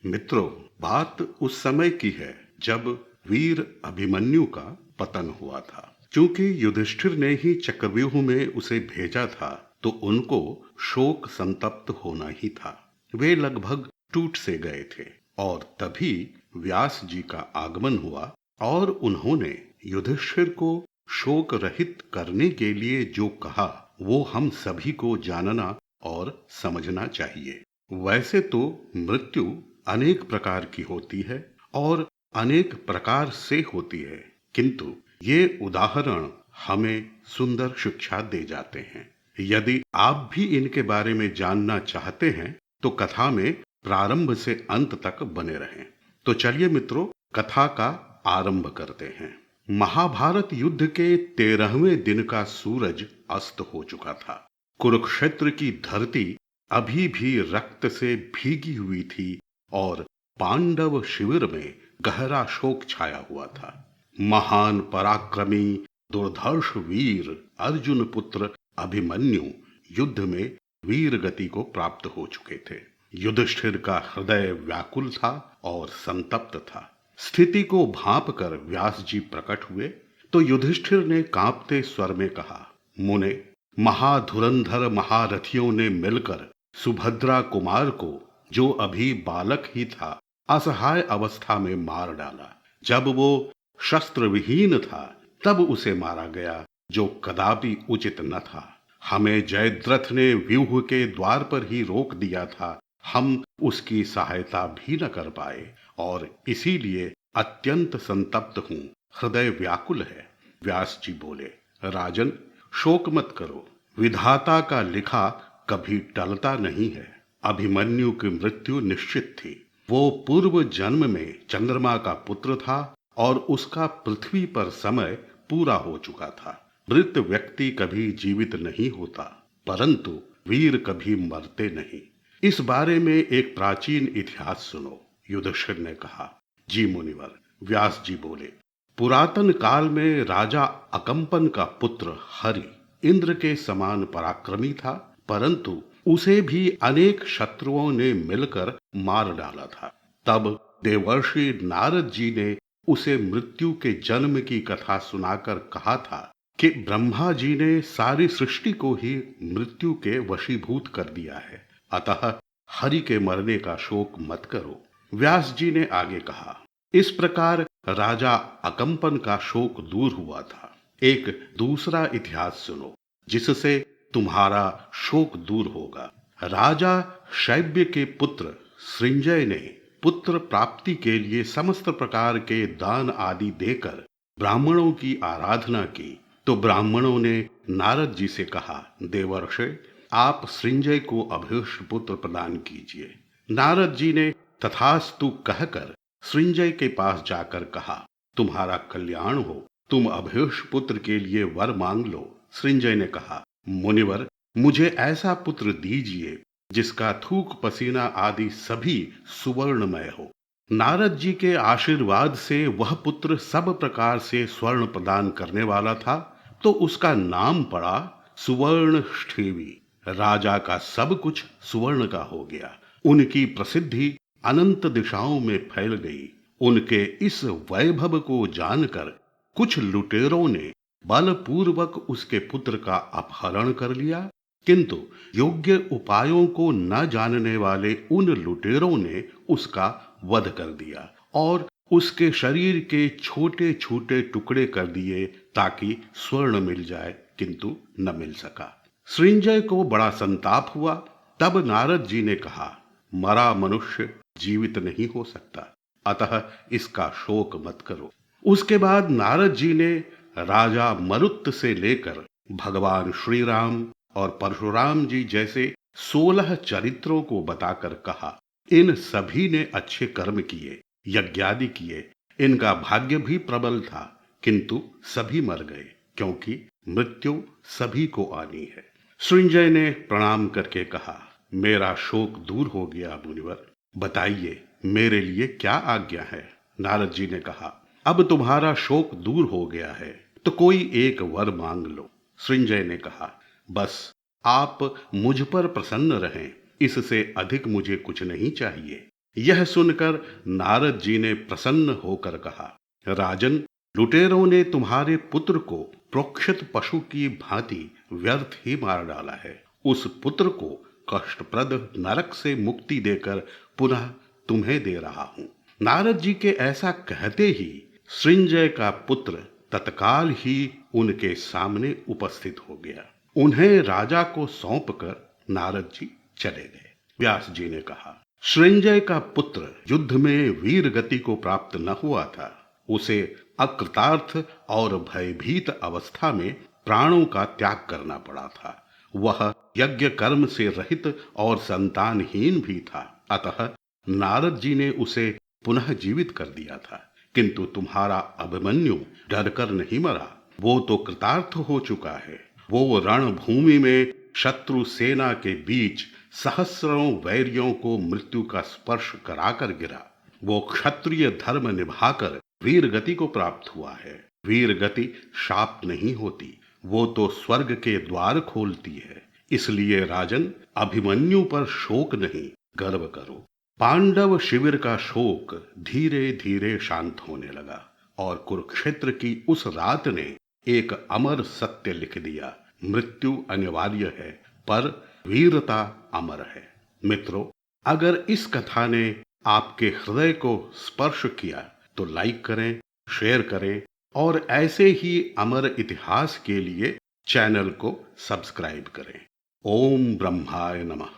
मित्रों, बात उस समय की है जब वीर अभिमन्यु का पतन हुआ था। क्योंकि युधिष्ठिर ने ही चक्रव्यूह में उसे भेजा था, तो उनको शोक संतप्त होना ही था। वे लगभग टूट से गए थे और तभी व्यास जी का आगमन हुआ और उन्होंने युधिष्ठिर को शोक रहित करने के लिए जो कहा, वो हम सभी को जानना और समझना चाहिए। वैसे तो मृत्यु अनेक प्रकार की होती है और अनेक प्रकार से होती है, किंतु ये उदाहरण हमें सुंदर शिक्षा दे जाते हैं। यदि आप भी इनके बारे में जानना चाहते हैं तो कथा में प्रारंभ से अंत तक बने रहें। तो चलिए मित्रों, कथा का आरंभ करते हैं। महाभारत युद्ध के 13वें दिन का सूरज अस्त हो चुका था। कुरुक्षेत्र की धरती अभी भी रक्त से भीगी हुई थी और पांडव शिविर में गहरा शोक छाया हुआ था। महान पराक्रमी दुर्धर्ष वीर अर्जुन पुत्र अभिमन्यु युद्ध में वीर गति को प्राप्त हो चुके थे। युधिष्ठिर का हृदय व्याकुल था और संतप्त था। स्थिति को भांप कर व्यास जी प्रकट हुए तो युधिष्ठिर ने कांपते स्वर में कहा, मुने, महाधुरंधर महारथियों ने मिलकर सुभद्रा कुमार को, जो अभी बालक ही था, असहाय अवस्था में मार डाला। जब वो शस्त्र विहीन था तब उसे मारा गया, जो कदापि उचित न था। हमें जयद्रथ ने व्यूह के द्वार पर ही रोक दिया था, हम उसकी सहायता भी न कर पाए और इसीलिए अत्यंत संतप्त हूं, हृदय व्याकुल है। व्यास जी बोले, राजन, शोक मत करो, विधाता का लिखा कभी टलता नहीं है। अभिमन्यु की मृत्यु निश्चित थी। वो पूर्व जन्म में चंद्रमा का पुत्र था और उसका पृथ्वी पर समय पूरा हो चुका था। मृत व्यक्ति कभी जीवित नहीं होता, परंतु वीर कभी मरते नहीं। इस बारे में एक प्राचीन इतिहास सुनो, युधिष्ठिर ने कहा। जी मुनिवर। व्यास जी बोले, पुरातन काल में राजा अकंपन का पुत्र हरि इंद्र के समान पराक्रमी था, परंतु उसे भी अनेक शत्रुओं ने मिलकर मार डाला था। तब देवर्षि नारद जी ने उसे मृत्यु के जन्म की कथा सुनाकर कहा था कि ब्रह्मा जी ने सारी सृष्टि को ही मृत्यु के वशीभूत कर दिया है, अतः हरि के मरने का शोक मत करो। व्यास जी ने आगे कहा, इस प्रकार राजा अकंपन का शोक दूर हुआ था। एक दूसरा इतिहास सुनो, जिससे तुम्हारा शोक दूर होगा। राजा शैब्य के पुत्र सृंजय ने पुत्र प्राप्ति के लिए समस्त प्रकार के दान आदि देकर ब्राह्मणों की आराधना की, तो ब्राह्मणों ने नारद जी से कहा, देवर्षि, आप सृंजय को अभीष्ट पुत्र प्रदान कीजिए। नारद जी ने तथास्तु कहकर सृंजय के पास जाकर कहा, तुम्हारा कल्याण हो, तुम अभीष्ट पुत्र के लिए वर मांग लो। सृंजय ने कहा, मुनिवर, मुझे ऐसा पुत्र दीजिए जिसका थूक पसीना आदि सभी सुवर्णमय हो। नारद जी के आशीर्वाद से वह पुत्र सब प्रकार से स्वर्ण प्रदान करने वाला था, तो उसका नाम पड़ा सुवर्णष्ठेवी। राजा का सब कुछ सुवर्ण का हो गया। उनकी प्रसिद्धि अनंत दिशाओं में फैल गई। उनके इस वैभव को जानकर कुछ लुटेरों ने बलपूर्वक उसके पुत्र का अपहरण कर लिया, किंतु योग्य उपायों को न जानने वाले उन लुटेरों ने उसका वध कर दिया और उसके शरीर के छोटे छोटे टुकड़े कर दिए ताकि स्वर्ण मिल जाए, किंतु न मिल सका। सृंजय को बड़ा संताप हुआ। तब नारद जी ने कहा, मरा मनुष्य जीवित नहीं हो सकता, अतः इसका शोक मत करो। उसके बाद नारद जी ने राजा मरुत से लेकर भगवान श्री राम और परशुराम जी जैसे 16 चरित्रों को बताकर कहा, इन सभी ने अच्छे कर्म किए, यज्ञादि किए, इनका भाग्य भी प्रबल था, किंतु सभी मर गए, क्योंकि मृत्यु सभी को आनी है। सृंजय ने प्रणाम करके कहा, मेरा शोक दूर हो गया मुनिवर, बताइए मेरे लिए क्या आज्ञा है। नारद जी ने कहा, अब तुम्हारा शोक दूर हो गया है तो कोई एक वर मांग लो। सृंजय ने कहा, बस आप मुझ पर प्रसन्न रहें, इससे अधिक मुझे कुछ नहीं चाहिए। यह सुनकर नारद जी ने प्रसन्न होकर कहा, राजन, लुटेरों ने तुम्हारे पुत्र को प्रोक्षित पशु की भांति व्यर्थ ही मार डाला है। उस पुत्र को कष्टप्रद नरक से मुक्ति देकर पुनः तुम्हें दे रहा हूं। नारद जी के ऐसा कहते ही सृंजय का पुत्र तत्काल ही उनके सामने उपस्थित हो गया। उन्हें राजा को सौंपकर नारद जी चले गए। व्यास जी ने कहा, सृंजय का पुत्र युद्ध में वीर गति को प्राप्त न हुआ था। उसे अकृतार्थ और भयभीत अवस्था में प्राणों का त्याग करना पड़ा था। वह यज्ञ कर्म से रहित और संतानहीन भी था। अतः नारद जी ने उसे पुनः जीवित कर दिया था। किंतु तुम्हारा अभिमन्यु डरकर नहीं मरा। वो तो कृतार्थ हो चुका है। वो रणभूमि में शत्रु सेना के बीच सहस्रों वैरियों को मृत्यु का स्पर्श कराकर गिरा। वो क्षत्रिय धर्म निभाकर वीर गति को प्राप्त हुआ है। वीर गति शाप नहीं होती, वो तो स्वर्ग के द्वार खोलती है। इसलिए राजन, अभिमन्यु पर शोक नहीं, गर्व करो। पांडव शिविर का शोक धीरे धीरे शांत होने लगा और कुरुक्षेत्र की उस रात ने एक अमर सत्य लिख दिया। मृत्यु अनिवार्य है, पर वीरता अमर है। मित्रों, अगर इस कथा ने आपके हृदय को स्पर्श किया तो लाइक करें, शेयर करें और ऐसे ही अमर इतिहास के लिए चैनल को सब्सक्राइब करें। ओम ब्रह्माय नमः।